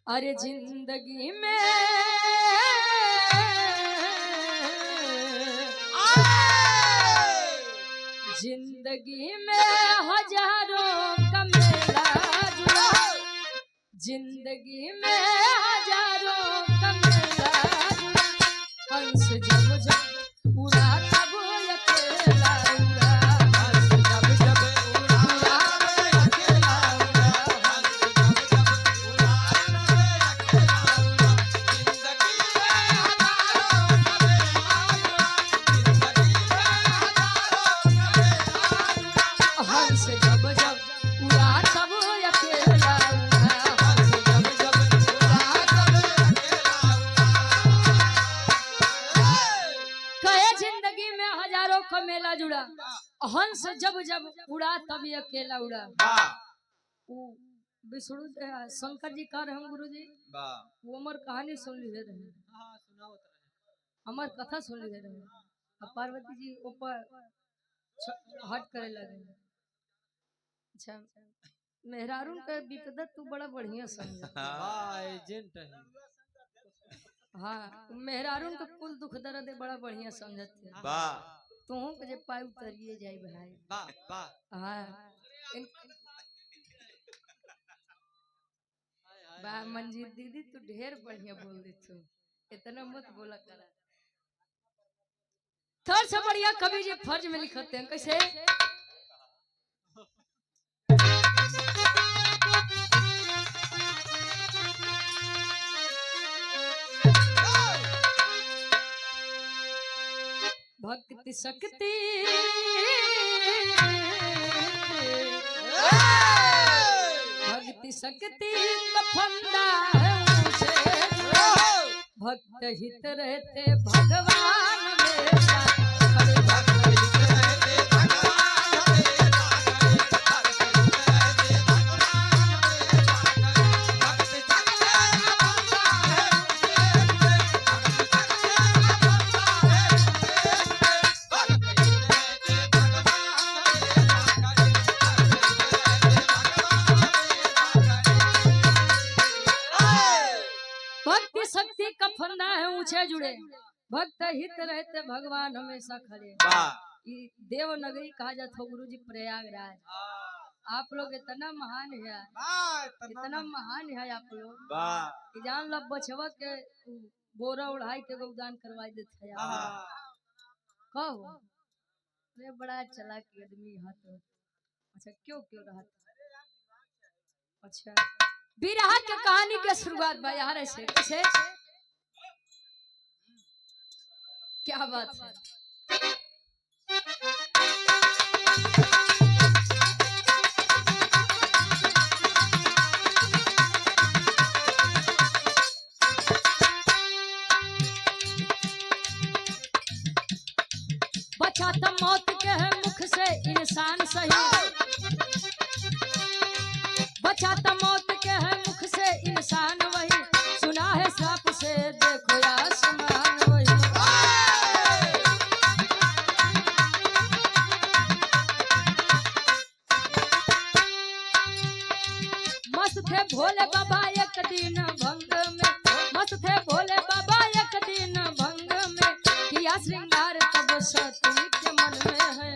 अरे जिंदगी में हजारों का मेला जुड़ा, जिंदगी में हजारों का मेला जुड़ा, हंस जब जब उड़ा तब अकेला उड़ा, हंस जब जब उड़ा अकेला उड़ा, हंस जब जब उड़ा अकेला उड़ा, जिंदगी में हजारों का मेला जुड़ा, जिंदगी में हजारों का मेला जुड़ा, हंस जब जब उड़ा तब अकेला उड़ा, हंस जब जब उड़ा तब अकेला उड़ा। कहे जिंदगी में हजारों का मेला जुड़ा, हंस जब जब उड़ा तब अकेला उड़ा। विष्णु शंकर जी कह रहे हैं गुरु जी, वो अमर कहानी सुन ली रहे, अमर कथा सुन ली रहे, अब पार्वती जी ऊपर हट करे लगे। अच्छा मेहरारू का विपदा तू बड़ा बढ़िया समझ, एजेंट है। हाँ मेहरारू का कुल दुख दर्द बड़ा बढ़िया समझते हैं, तू के जे पाई उतरिए जाई भाई। हाँ वाह मंजीत दीदी तू ढेर बढ़िया बोल दी, तू इतना मत बोला करा। थोड़ा सा बढ़िया कवि जी फर्ज में लिखते हैं कैसे, भक्ति शक्ति भक्ति शक्ति का फंदा है ऊंचे, भक्त हित रहते भगवान हमेशा खड़े, भक्त हित रहते भगवान हमेशा खड़े, भक्त हित रहते भगवान हमेशा खड़े, भक्त शक्ति का फंदा है ऊंचे, भक्त शक्ति का फंदा है ऊंचे, भक्त हित रहते भगवान हमेशा खड़े, भक्त हित रहते भगवान भक्ति शक्ति का फंदा है ऊंचे जुड़े, भक्त हित रहते भगवान हमेशा खड़े। देवनगरी कहा जाता है गुरु जी प्रयागराज, आप लोग इतना महान है, इतना महान है आप लोग कि जान लो बचवा के बोरा उड़ाई के गोदान करवाई देते हैं। कहो अरे बड़ा चलाक आदमी है तो। अच्छा क्यों क्यों रहा था? अच्छा बिरहा के कहानी के शुरुआत बाजार ऐसे कैसे, क्या बात है। बचा तो मौत के है मुख से इंसान सही, बचा तो मौत के है मुख से इंसान वही, सुना है श्राप से देखो आसमान वही। मस्त थे भोले बाबा एक दिन भंग में, मस्त थे भोले बाबा एक दिन भंग में, किया श्रृंगार तब सती के मन में है।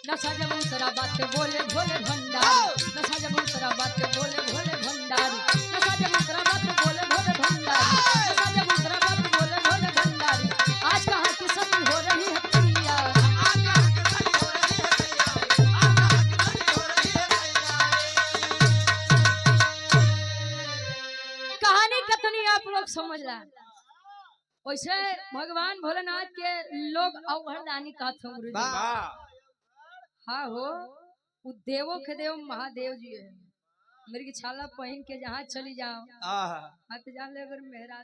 नशा जब उतरा बात बोले भोले भंडारी, नशा जब उतरा बात बोले भोले भंडारी, नशा जब उतरा बात बोले भोले भंडारी, नशा जब उतरा बात बोले भोले भंडारी। आज कहाँ की सती हो रही है प्रिया, आज कहाँ की सती हो रही है प्रिया, आज कहाँ की सती हो रही है प्रिया। कहानी कितनी आप लोग समझ ला। वैसे भगवान भोलेनाथ के लोग अवघड़दानी कहते हैं गुरु जी। हाँ हो वो देवों के देव महादेव जी है, मेरी की छाला पहन के जहाँ चली जाओ हाथ जान ले अगर मेहरा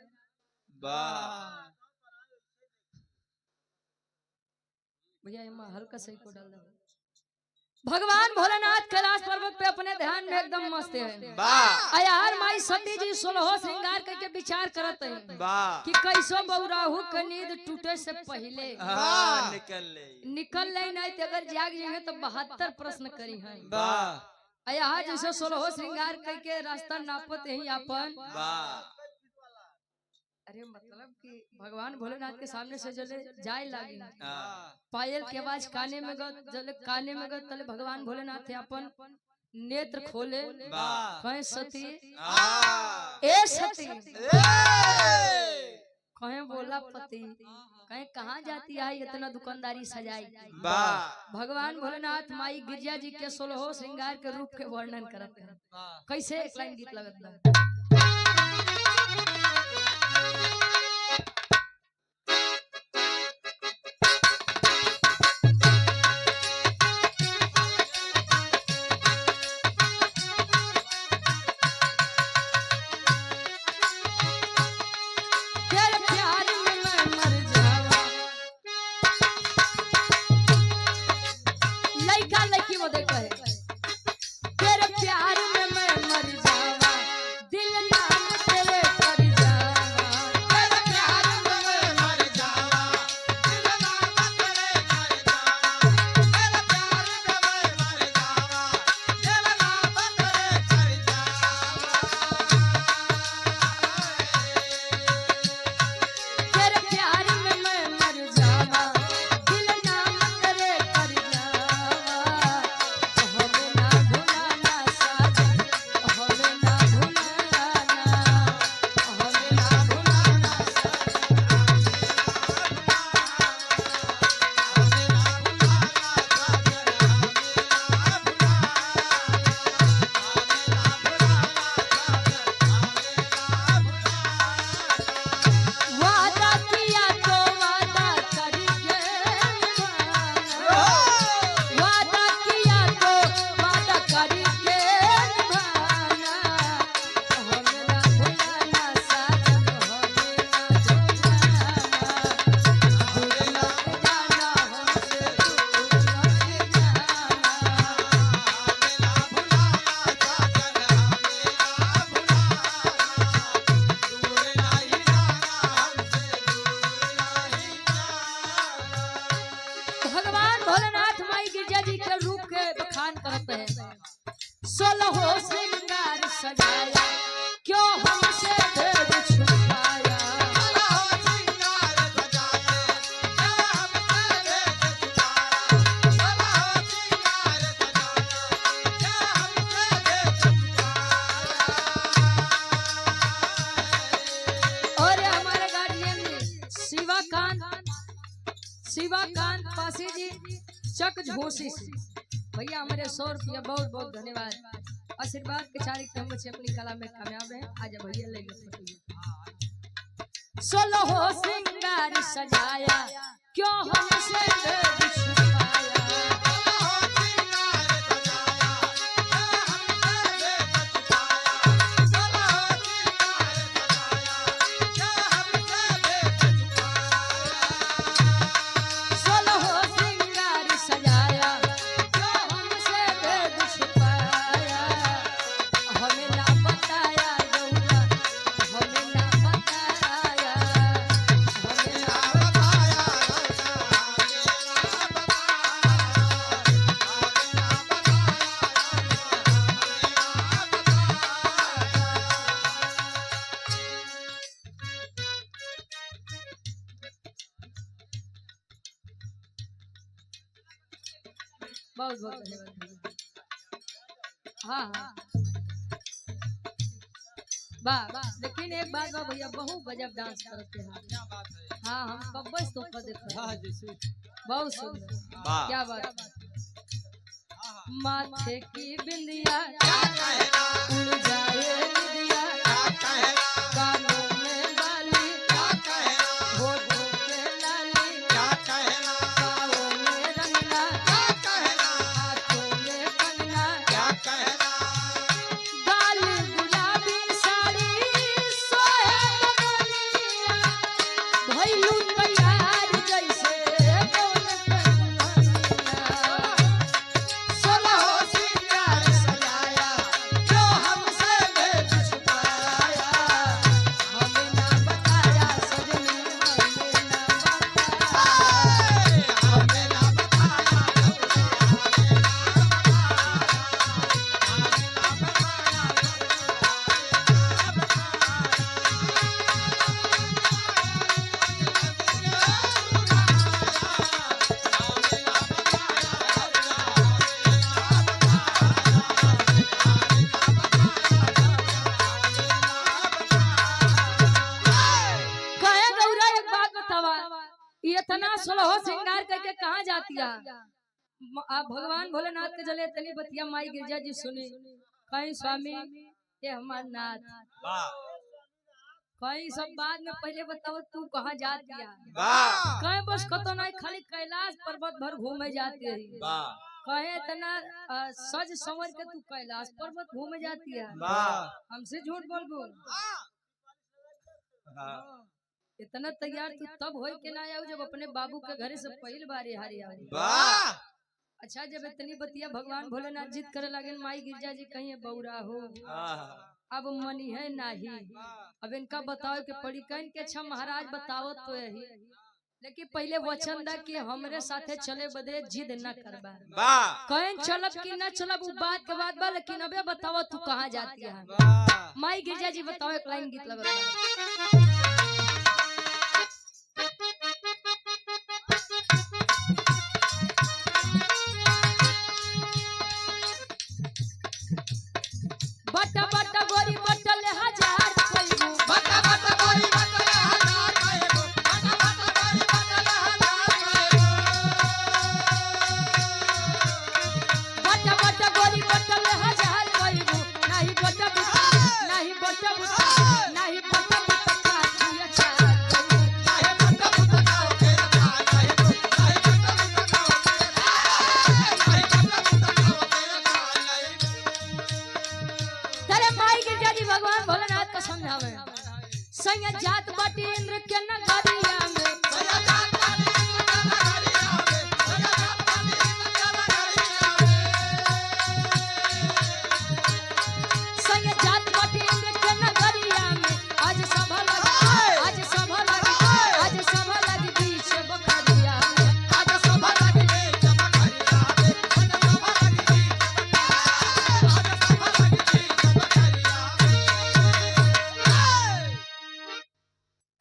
भैया हल्का सही को डाल दो। भगवान भोलेनाथ कैलाश पर्वत पे अपने ध्यान में एकदम मस्त है। वाह यार माई सती जी 16 श्रृंगार करके विचार करत है वाह कि कैसो बौराहू के नींद टूटे से पहले हाँ निकल ले नहीं तो अगर जाग जाएंगे तो 72 प्रश्न करी हैं। वाह यहाँ जैसे 16 श्रृंगार करके रास्ता नापत ही अपन। वाह अरे मतलब कि भगवान भोलेनाथ के सामने से जले जाए लागी हाँ। पायल के आवाज काने में गत जले काने में गत तले भगवान भोलेनाथ अपन नेत्र खोले वाह कहे सती हाँ। ए सती ए! कहे बोला पति कहे कहाँ जाती है इतना दुकानदारी सजाई। वाह भगवान भोलेनाथ माई गिरजा जी के 16 श्रृंगार के रूप के वर्णन करत है। कैसे एक लाइन गीत लगत बा। तेरे प्यार में मैं मर जावा लइका लइकी वो देख है तेरे प्यार में मैं मर जावा दिल नाम तेरे कर जावा तेरे प्यार में मैं मर जावा दिल नाम तेरे कर जावा तेरे प्यार में मैं मर जावा दिल नाम तेरे कर तेरे प्यार में मैं मर जावा दिल नाम तेरे कर जावा हमें ना भुलाना साजन हमें ना भुलाना हमें ना भुलाना वादा किया तो वादा करेंगे निभाना वादा किया तो वादा करेंगे निभाना हमें ना भुलाना साजन हमें ना भुलाना दूर न जाना हमसे दूर न जाना भगवान भोलेनाथ माई गिरजा जी के रूप के बखान करते हैं। 16 श्रृंगार सजाया क्यों हमसे भेद छुपाया और हमारे गार्जियन जी शिवाकांत पासी जी चक झोसी से भैया हमारे 100 रुपया बहुत बहुत धन्यवाद। आशीर्वाद के चारी हम बच्चे अपनी कला में कामयाब हैं। आज भैया ले लो 16 श्रृंगार सजाया क्यों हमसे भेद छुपाया बहुत बहुत धन्यवाद। हाँ हाँ वाह लेकिन एक बात बा भैया बहुत गजब डांस करते हैं। क्या बात है हाँ हम कब्बे तो कर देते हैं। हाँ जैसे बहुत सुंदर वाह। क्या बात माथे की बिंदिया क्या कहना उड़ जाए निदिया क्या कहना कानों में बाली क्या कहना होठों पे लाली क्या कहना पाँवों में रंगना क्या कहना हाथों में कंगना क्या कहना गाल गुलाबी साड़ी सोहे बदनिया भइलू तैयार जैसे कौन कन्हैया। 16 कहाँ जाती है? आप भगवान भोलेनाथ के जले तनी बतिया माई गिरजा जी सुनी। कहीं स्वामी ये हमार नाथ, कहीं सब बाद में पहले बताओ तू कहाँ जाती है? कहीं बस कतो नहीं, खाली कैलाश पर्वत भर घूमे जाती है। कहे इतना सज संवर के तू कैलाश पर्वत घूमे जाती है? हमसे झूठ बोलबू? इतना तैयार तू तब हो के ना आऊ जब अपने बाबू के घरे से पहली बार हारी आऊ। अच्छा, जब इतनी बतिया भगवान भोलेनाथ जिद करे लगे माई गिरजा जी कहीं बौरा हो, अब मनी है नहीं, अब इनका बताओ के पड़ी कहीं के। अच्छा महाराज बताओ तो यही, लेकिन पहले वचन दा कि हमरे साथे चले बदे जिद न करबा। कहीं चलब कि न चलब वो बात के बाद बा, लेकिन अबे बताओ तू कहाँ जाती है? माई गिरजा जी बताओ एक लाइन गीत लगा। बटा बटा गोरी बटल हजार कोइबू, बटा बटा गोरी बटल हजार कोइबू, बटा बटा गोरी बटल हजार कोइबू, बटा बटा गोरी बटल हजार कोइबू, नहीं बटा बटा नहीं बटा बटा नहीं बटा बटा काटिया चार कोइबू, नहीं बटा बटा काओ के रखा कोइबू, नहीं बटा बटा काओ के रखा, नहीं बटा बटा काओ के रखा। तेरे माई गिरजा जी भगवान भोलेनाथ को समझावे। संग जात बाटी इंद्र के नगरिया में, सया जात वाली नगरिया में, सया जात वाली नगरिया में, संग जात बाटी इंद्र के नगरिया में। आज सभा लगी, आज सभा लगी, आज सभा लगी बीच बखरिया में। आज सभा लगी बीच बखरिया में, आज सभा लगी बीच बखरिया, आज सभा लगी बीच बखरिया में।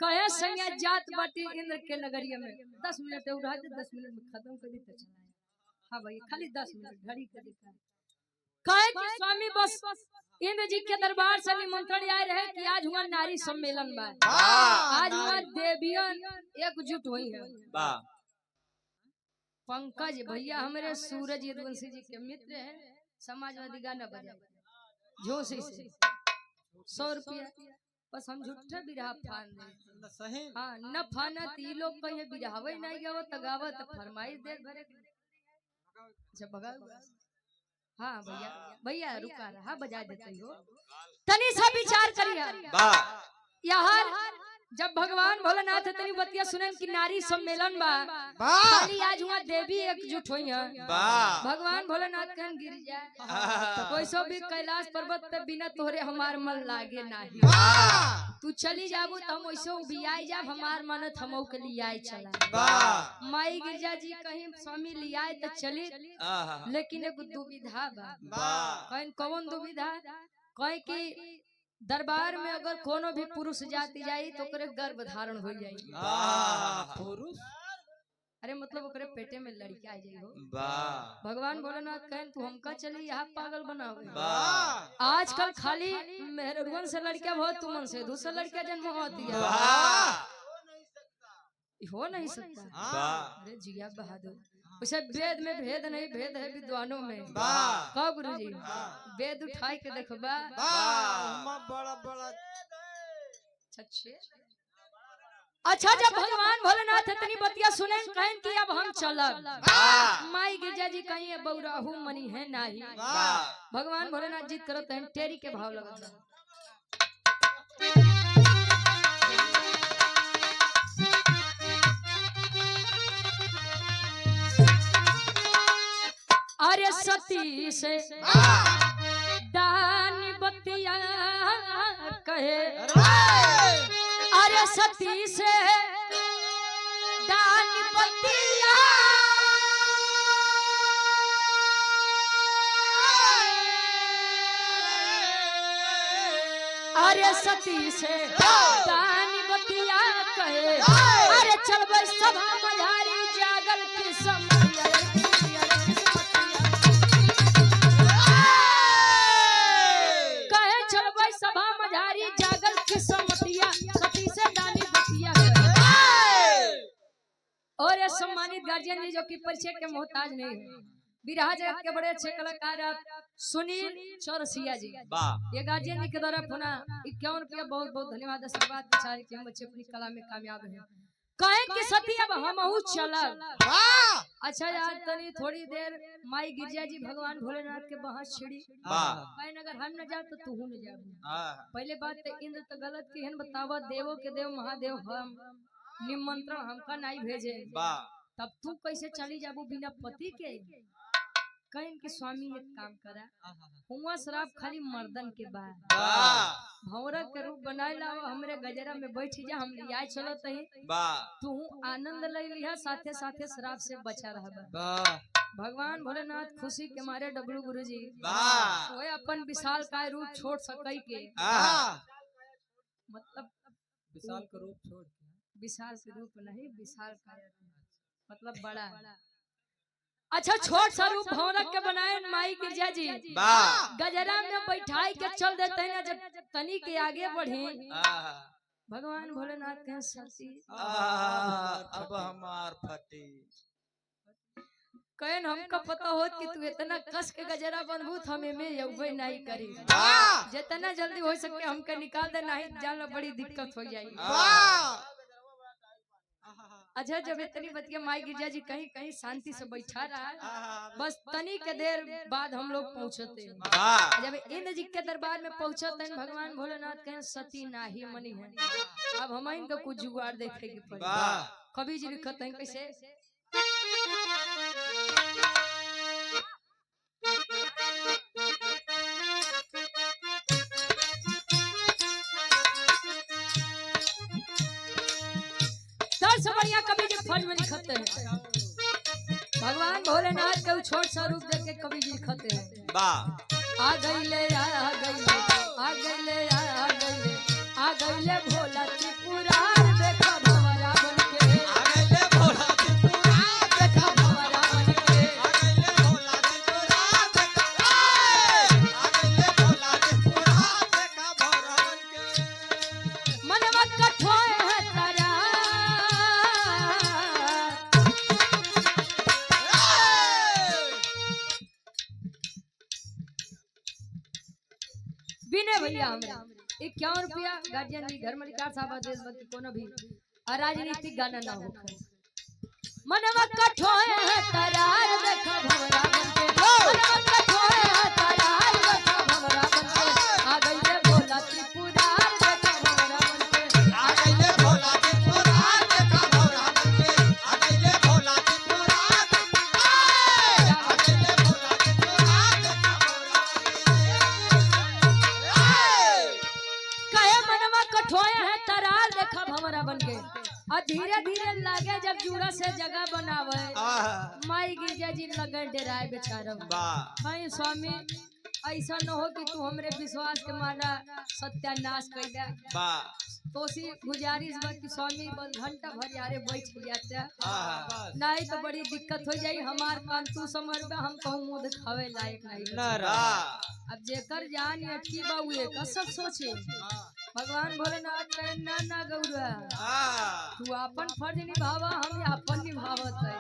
कहे संग जात बाटी इंद्र के नगरिया में। 10 मिनट उड़ा दे, 10 मिनट में खत्म कर दी तो चला। हाँ भाई खाली 10 मिनट घड़ी कर देता है। कहे कि स्वामी बस इंद्र जी के दरबार से निमंत्रण आए रहे कि आज हुआ नारी सम्मेलन बा, आज हुआ देवियन एकजुट हुई है। पंकज भैया हमारे सूरज यदुवंशी जी के मित्र हैं, समाजवादी गाना बजाए जोशी से 100 रुपया बस। हम झूठे बिरहा फान दे सही। हाँ न फाना ती लोग कहीं बिरहावे नहीं गावत गावत फरमाइश दे भरे। अच्छा बगा हाँ भैया भैया रुका रहा बजा देते हो तनी सा विचार करिए। यहाँ जब भगवान भोलेनाथ तनी बतिया सुने कि नारी सम्मेलन बा, खाली आज हुआ देवी एकजुट हुई है। भगवान भोलेनाथ कहन गिर जाए तो कोई सो भी कैलाश पर्वत पे बिना तोहरे हमार मन लागे नहीं। तू चली जाबू तो हम वैसे बियाई जाब, हमार मन थमऊ के लिए आई चला। माई गिरजा जी कहीं स्वामी लियाए तो चली, लेकिन एक दुविधा बा। कहीं कौन दुविधा? कहीं की दरबार में अगर कोनो भी पुरुष जाती जाई तो ओकरे गर्भ धारण हो जाई। पुरुष अरे मतलब ओकरे पेटे में लड़की आ जाई हो। भगवान भोलेनाथ कहन तू हमका चली यहाँ पागल बनावे। आजकल खाली मेहरुवन से लड़कियां बहुत, तुमन से दूसरा लड़कियां जन्म होती है। हो नहीं सकता। अरे जिया बहादुर उसे वेद में भेद नहीं, भेद है विद्वानों में। कहो गुरु जी वेद उठाई के देखो बा बड़ा बड़ा। अच्छा जब भगवान भोलेनाथ इतनी बतिया सुने कहन कि अब हम चलब। माई गिरजा जी कहीं बौराहू मनी है नाही। भगवान भोलेनाथ जीत करत हैं, टेरी के भाव लगता। अरे सती से दानी बतिया कहे, अरे सती से दानी बतिया अरे सती से दानी बतिया कहे, अरे चल सभा मझारी जागल की समय सभा मझारी जागल किस्मतिया सती से दानी बतिया। और ये सम्मानित गार्जियन जी जो कि परिचय के मोहताज नहीं है, बिरहा जगत के बड़े अच्छे कलाकार आप सुनील चौरसिया जी, वाह ये गार्जियन जी के द्वारा पुनः 51 रुपया बहुत बहुत धन्यवाद। आशीर्वाद बेचारे के बच्चे अपनी कला में कामयाब है। कहे कि सती अब हमहू चलल। वाह अच्छा यार तनी थोड़ी देर माई गिरजा जी भगवान भोलेनाथ के बहास छिड़ी वाह कहे अगर हम न जा तो तू न जा। हाँ पहले बात तो इंद्र तो गलत की है बतावा, देवो के देव महादेव हम निमंत्रण हमका नहीं भेजे, वाह तब तू कैसे चली जाबू बिना पति के। कहीं कि स्वामी एक काम करा, हुआ शराब खाली मर्दन के बाद वाह भौरा के रूप बनाए लाओ, हमरे गजरा में बैठ जा, हम लिया चलत ही वाह तू आनंद ले लिया, साथे साथे शराब से बचा रहा। वाह भगवान भोलेनाथ खुशी के मारे डब्लू गुरुजी वाह वो अपन विशाल काय रूप छोड़ सकई के, आहा मतलब विशाल का रूप छोड़ विशाल के रूप नहीं, विशाल काय मतलब बड़ा। अच्छा छोट सा रूप भौरक के बनाए माई गिरजा जी वाह गजरा में बैठाई के चल देते हैं ना, जब तनी के आगे बढ़े आहा भगवान भोलेनाथ के सती अब हमार फटी कहन हमका पता होत कि तू इतना कस के गजरा बनबू हमें में यौवे नहीं करी, वाह जितना जल्दी हो सके हमका निकाल दे, नहीं जान बड़ी दिक्कत हो जाएगी। वाह अच्छा जब इतनी बतिया माई गिरजा जी कहीं कहीं शांति से बैठा रहा है, बस तनी के देर बाद हम लोग पहुंचते हैं। वाह जब इंद्र जी के दरबार में पहुंचते हैं भगवान भोलेनाथ कहें सती नाही मनी है, अब हम इनका कुछ जुगाड़ देखे के पड़ी। वाह कवि जी लिखते हैं कैसे, सबसे बढ़िया कवि जी फर्ज में लिखते हैं भगवान भोलेनाथ के छोट सा रूप देख के कवि जी लिखते हैं वाह आ गईले आ गईले आ गईले आ गईले आ गईले भोला त्रिपुरार देखा भंवरा बनके, आगले भोला त्रिपुरा देखा भंवरा बनके, आगले भोला त्रिपुरा देखा आगले भोला त्रिपुरा देखा भगवान के मनवा कठोर है तारा बिने भैया हमरा 51 रुपया गार्जियन जी घर मलिकार साहब देशभक्ति कोनो भी अराजनीतिक गाना ना हो। मनवा कठोर है तरार देखा भंवरा बनके, मनवा कठोर है तरार देखा भंवरा बनके, आ गईले भोला त्रिपुरार देखा भंवरा बनके, आगले भोला त्रिपुरा देखा भगवान के आगले भोला त्रिपुरा आगले भोला त्रिपुरा देखा भगवान कहे मनवा कठोर है तरार देखा भंवरा बनके। और धीरे धीरे लागे जब जुड़ा से जगह बनावे आहा माई गिरजा जी लगे डेराए बेचारा। वाह कहीं स्वामी ऐसा न हो कि तू हमरे विश्वास के माना सत्यानाश कर दे, वाह तो सी गुजारिश बा कि स्वामी बस घंटा भर यारे बैठ जाते, आहा नहीं तो बड़ी दिक्कत हो जाई। हमार काम तू समझ बा, हम कहूँ मुँह दिखावे लायक नहीं बा। नारा अब जेकर जान अटकी बा उहे का सब सोचे। भगवान भोलेनाथ कहे ना ना गौरा तू अपन फर्ज निभावा, हम अपन निभावत है।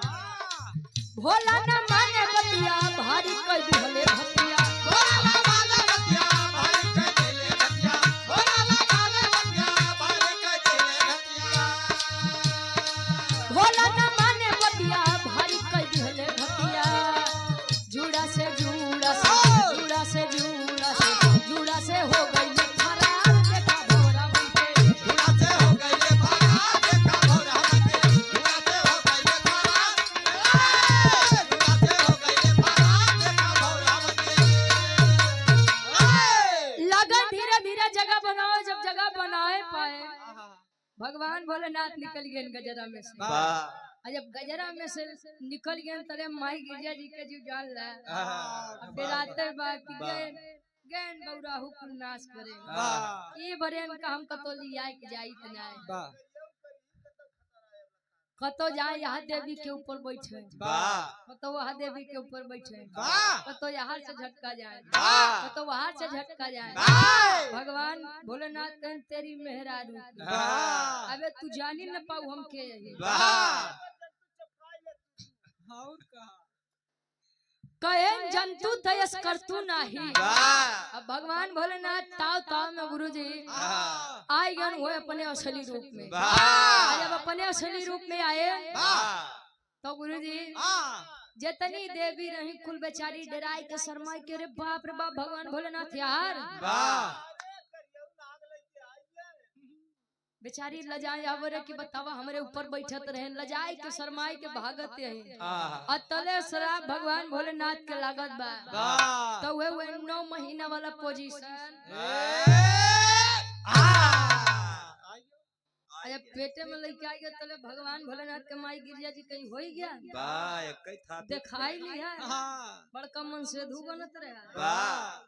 भोला न माने बतिया भारी कर दिहले भतिया, भोला बाबा बतिया भाई के दिले बतिया भोला बाबा बतिया भाई के दिले बतिया भोला न माने बतिया भारी कर दिहले भतिया। जुड़ा से जुड़ा से जुड़ा से जुड़ा से जुड़ा से हो गई फरार देखा भोरा बनके, धुरा से हो गई भागा देखा भोरा के धुरा से हो गई भागा धुरा से हो गई भागा देखा भोरा के लगा धीरे धीरे जगह बनाओ। जब जगह बनाए पाए भगवान भोलेनाथ निकल गए गजरा में से। वाह और जब गजरा में से निकल गए तरे माई गिरजा जी के जीव जान ला। अब डराते बा कि गैन बौरा हुकुम नाश करे, वाह ये बरेन का हम कतो लिया के जाई त ना वाह कतो जाए यहाँ देवी के ऊपर बैठे, वाह कतो वहाँ देवी के ऊपर बैठे, वाह कतो यहाँ से झटका जाए, वाह कतो वहाँ से झटका जाए। वाह भगवान भोलेनाथ कहन तेरी मेहरारू वाह अबे तू जानी न पाऊ हम के वाह और कहा कहे जंतु तयस करतु नाही। वाह अब भगवान भोलेनाथ ताव ताव में गुरुजी आए गए हुए अपने असली रूप में। वाह जब अपने असली रूप में आए वाह तो गुरुजी जितनी देवी रही कुल बेचारी डराई के शर्माई के रे बाप भगवान भोलेनाथ यार वाह बेचारी लजाए आवरे की बतावा हमरे ऊपर बैठत रहे लजाई के शर्माई के भागत है अतले शराब भगवान भोलेनाथ के लागत बा तो वे 9 महीना वाला पोजीशन अरे पेटे में लेके आई गए तले भगवान भोलेनाथ के माई गिरिजा जी कहीं हो ही गया वाह एकई था दिखाई लिया बड़का मन से धू बनत रहे वाह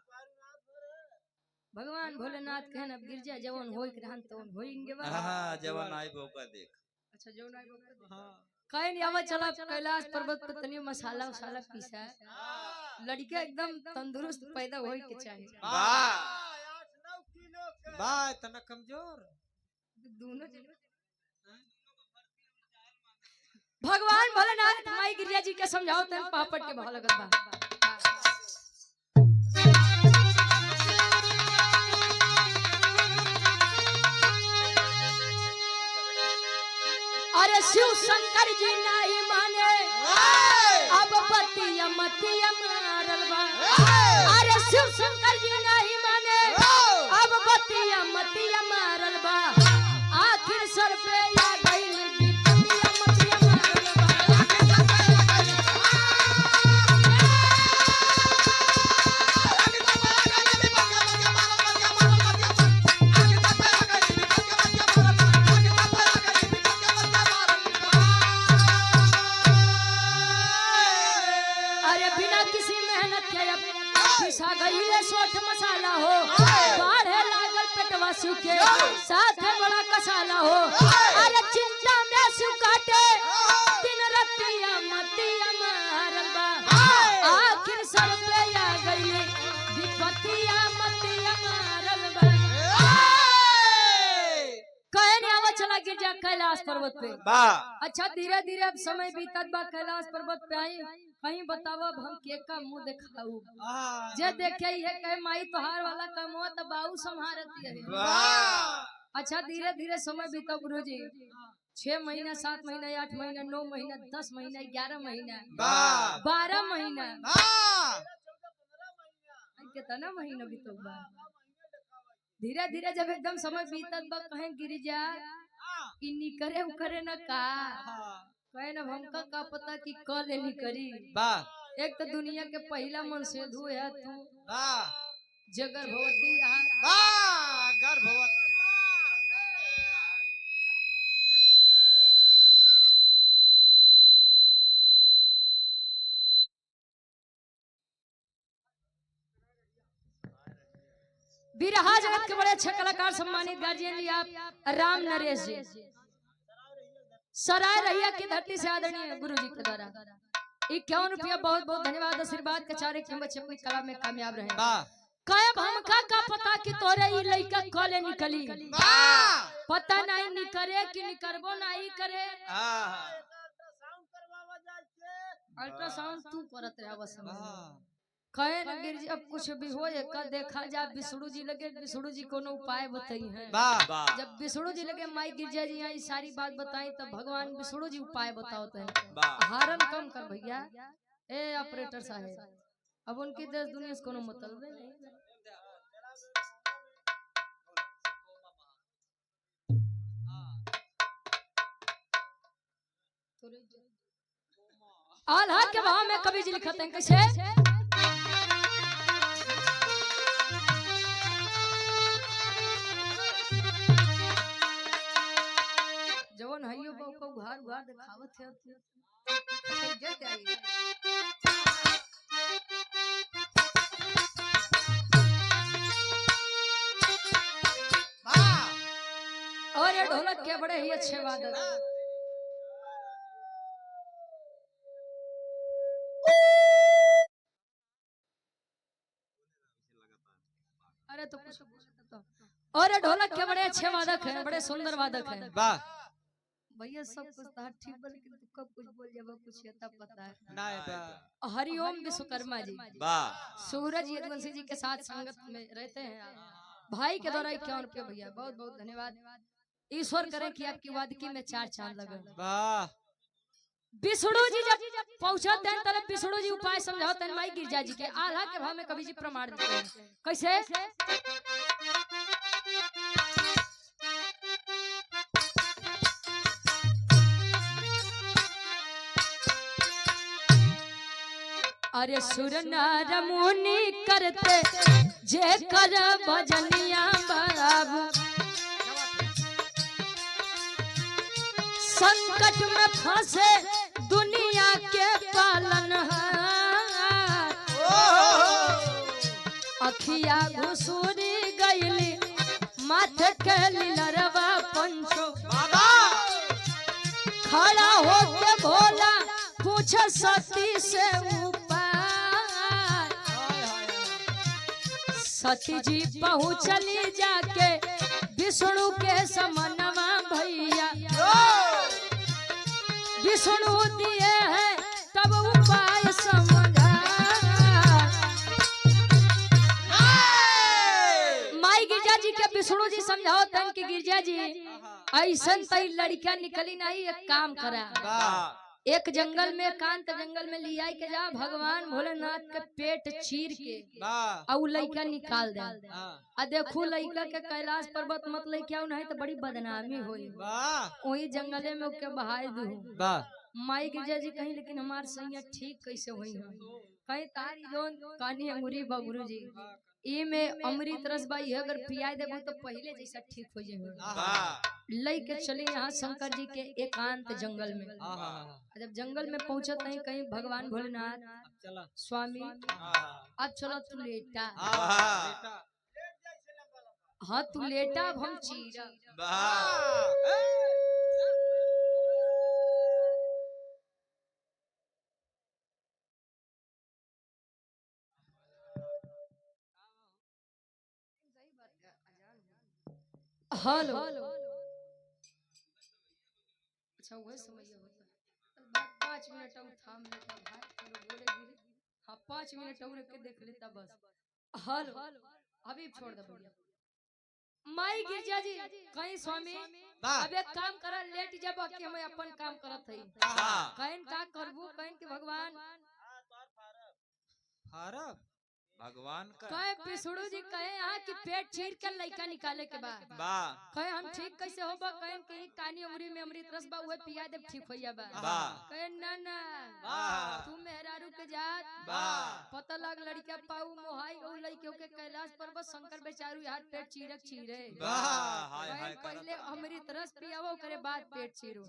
भगवान भोलेनाथ कहन अब गिरजा जवन होई रहन तो होइंगे बा हां जवन आई बोका देख अच्छा जवन आई बोका हां कहीं नहीं आवा चला कैलाश पर्वत पे तनी मसाला वसाला पीसा लड़का एकदम तंदुरुस्त पैदा होई के चाहिए वाह 8-9 किलो के वाह इतना कमजोर दोनों भगवान भोलेनाथ माई गिरिजा जी के समझाओ तन पापट के भाव लगत बा अरे शिव शंकर जी नहीं माने अब बतिया मतिया मारल बा अरे शिव शंकर जी नहीं माने अब बतिया मतिया मारल बा आखिर सर पे आ गई बतिया मतिया मारल पिसा गईले सोठ मसाला हो बाढ़े लागल पेटवा सूखे साथ बड़ा कसाला हो अरे चिंता में सु काटे दिन रतिया मतिया मारल बा आखिर सर पे आ गईले विपतिया मतिया मारल बा कहने आवा चला गिरजा कैलाश पर्वत पे अच्छा धीरे धीरे अब समय बीतत बा कैलाश पर्वत पे आई कहीं बतावा हम के का मुंह दिखाऊ जे देखे ये कहे माई तोहार वाला कमो त बाऊ संहारती है अच्छा धीरे धीरे समय बीता गुरुजी 6 महीना 7 महीना 8 महीना 9 महीना 10 महीना 11 महीना 12 महीना कितना महीना बीतो बा धीरे धीरे जब एकदम समय बीतत बा कहे गिरिजा इन्नी करे उकरे न का कहे न हमका का पता कि क लेनी करी एक तो दुनिया के पहला मन से धु है तू जे गर्भवती गर्भवती बिरहा जगत के बड़े अच्छे कलाकार सम्मानित गार्जियन जी आप राम नरेश जी सराय रैया की धरती से आदरणीय गुरु जी के द्वारा 51 रुपया बहुत बहुत धन्यवाद आशीर्वाद के चारे के बच्चे कोई कला में कामयाब रहे कब हमका का पता कि तोरे ई लइका कले निकली पता नहीं निकरे कि निकरबो नहीं करे अल्ट्रासाउंड तू करत रहे बस कहे न गिरजी अब कुछ भी हो का देखा जा विष्णु जी लगे विष्णु जी कोनो उपाय बताई है जब विष्णु जी लगे माई गिरजा जी यहाँ सारी बात बताई तब भगवान विष्णु जी उपाय बताते हैं हारन कम कर भैया ए ऑपरेटर साहब अब उनकी देश दुनिया से कोनो मतलब नहीं आल्हा के भाव में कवि जी लिखते हैं कैसे जवन हइयो को घर घर दिखावत है जल्द आइए और ये ढोलक के बड़े ही अच्छे वादक अरे तो कुछ और ढोलक के बड़े अच्छे वादक हैं बड़े सुंदर वादक हैं भैया सब कुछ तो ठीक बोल, लेकिन तू कब कुछ बोल जाबा कुछ ये तब पता है। नहीं बा हरिओम विश्वकर्मा जी सूरज यदुवंशी जी के साथ संगत में रहते हैं। भाई के द्वारा 51 रुपये भैया, बहुत बहुत धन्यवाद। ईश्वर करे कि आपकी वादकी में 4 चांद लगे। वाह विष्णु जी जब पहुंचते हैं तब विष्णु जी उपाय समझाते हैं माई गिरजा जी के। आल्हा के भाव में कवि जी प्रमाण देते हैं कैसे। अरे सुर नर मुनि करते जे कर भजनिया बाबू, संकट में फंसे दुनिया के पालनहार। अखिया घुसूरी गईली माथे के लीलरवा पंचो, खड़ा होके भोला पूछ सती से ऊपर। सती जी पहुँचली जाके विष्णु के समनवा भैया, विष्णु दिए हैं तब उपाय समझा। माई गिरजा जी के विष्णु जी समझाओ तन की गिरजा जी ऐसा तई लड़कियां निकली नहीं, एक काम करा। एक जंगल में एकांत जंगल में लिया के जा, भगवान भोलेनाथ के पेट चीर के और लड़का निकाल दे। आ देखो लड़का के कैलाश पर्वत मत लेके आओ, नहीं तो बड़ी बदनामी होई। वही जंगले में के बहाय दू। माई गिरजा जी कहीं लेकिन हमार सैया ठीक कैसे हुई है, कहीं तारी जोन कानी अंगूरी बबरू जी ई में अमृत रस बाई अगर पिया देबो तो पहले जैसा ठीक हो जाए। लई के चले यहाँ शंकर जी के एकांत जंगल में। जब जंगल में पहुंचत नहीं कहीं भगवान भोलेनाथ स्वामी अब चलो तू लेटा। हाँ तू लेटा अब हम चीरा। हेलो अच्छा वह समय होता है 5 मिनट और थाम लेता भाई चलो बोले बोले। हाँ 5 मिनट और के देख लेता बस। हेलो अभी छोड़ दे भैया। माई गिरजा जी कहीं स्वामी अब एक काम करा लेट जब कि हम अपन काम करत हई। कहीं का करबू कहीं के भगवान फारब भगवान का कहे विष्णु जी कहे यहाँ की पेट चीर कर लड़का निकाले के बाद कहे हम ठीक कैसे होबा, कहे कहीं कानी उमरी में अमृत रस बा उहे पिया दे ठीक हो जाबा। कहे ना ना तू मेहरारू के जात पता लग लड़का पाऊ मोहाई ओ लइके के कैलाश पर्वत शंकर बेचारू हाथ पेट चीरक चीरे। कहे पहले अमृत रस पियावो करे बाद पेट चीरो।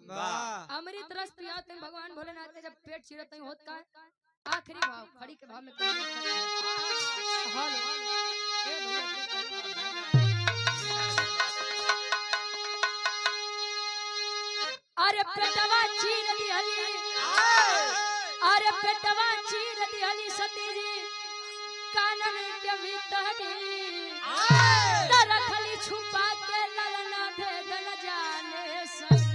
अमृत रस पियाओ त भगवान भोलेनाथ के जब पेट चीरत नहीं होत का आखिरी भाव खड़ी के भाव में अरे पेटवा चीर दिहली, अरे पेटवा चीर दिहली सती जी कानन के भीतर रखली छुपा के ललना भेद न जाने सब।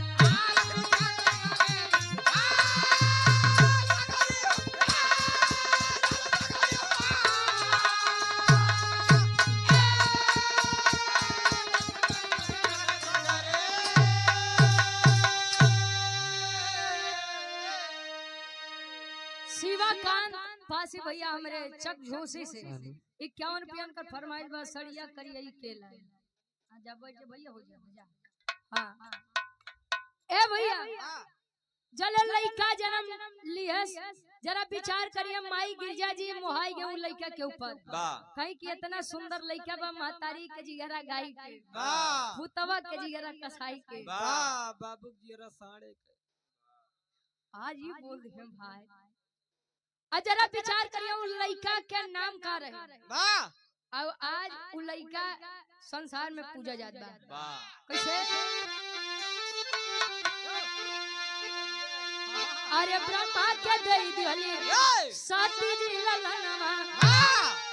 पासी भैया हमरे चक झोसी से 51 रुपया का फरमाइश बा सड़िया करिए केला। जा बैठ भैया हो जा। हां ए भैया जल लइका जन्म लिहस जरा विचार करिए माई गिरजा जी मोहाई गए उ लइका के ऊपर कहीं कि इतना सुंदर लइका बा महतारी के जिगरा गाई के भूतवा के जिगरा कसाई के बाबू जिगरा साड़े के। आज ही बोल दे भाई जरा विचार करिए उ लइका के नाम का रहे अब आज उ लइका संसार में पूजा जात बा कैसे। अरे ब्रह्मा के दे दिहली सती जी ललनवा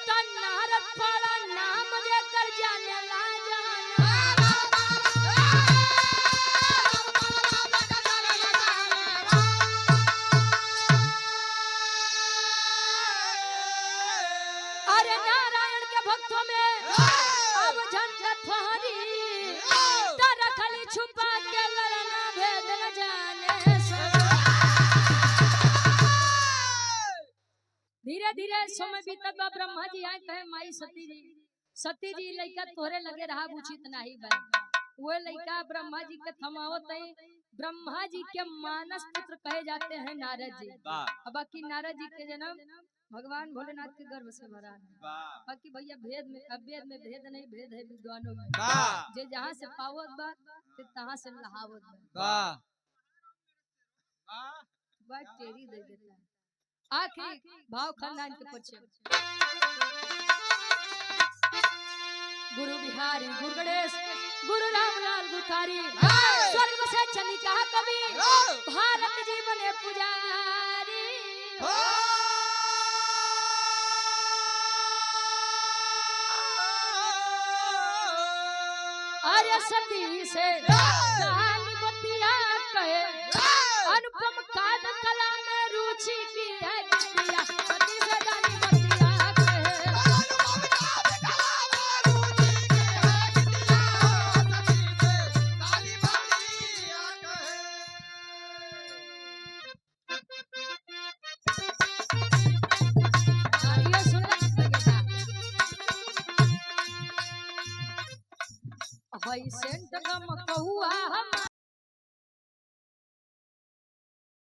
तन्नारत पड़ा नाम जे कर जाने ला जाना। छुपा के लड़ना भेद न जाने सके। धीरे धीरे समय बीतत बा ब्रह्मा जी आए कहे माई सती जी लइका तोरे लगे रहा उचित नहीं बा। वो लइका ब्रह्मा जी के थमावत है। ब्रह्मा जी के मानस पुत्र कहे जाते हैं नारद जी। अब बाकी नारद जी के जन्म भगवान भोलेनाथ के गर्भ से भरा है। बाकी भैया भेद में भेद नहीं, भेद है विद्वानों में। जे जहाँ से पावत बा ते तहाँ से लहावत बा। बात तेरी दे देता है। आखिरी भाव खानदान के पीछे गुरु बिहारी, गुरु गणेश, गुरु रामलाल गुरकारी, स्वर्ग से चली कहा कवि, भारत जी बने पुजारी। अरे सती से कहानी बतिया कहे, अनुपम काद कला में रुचि की है बिटिया। सती से कहानी बतिया कहे, ये सुन ले हई सेंट गम कहुआ हम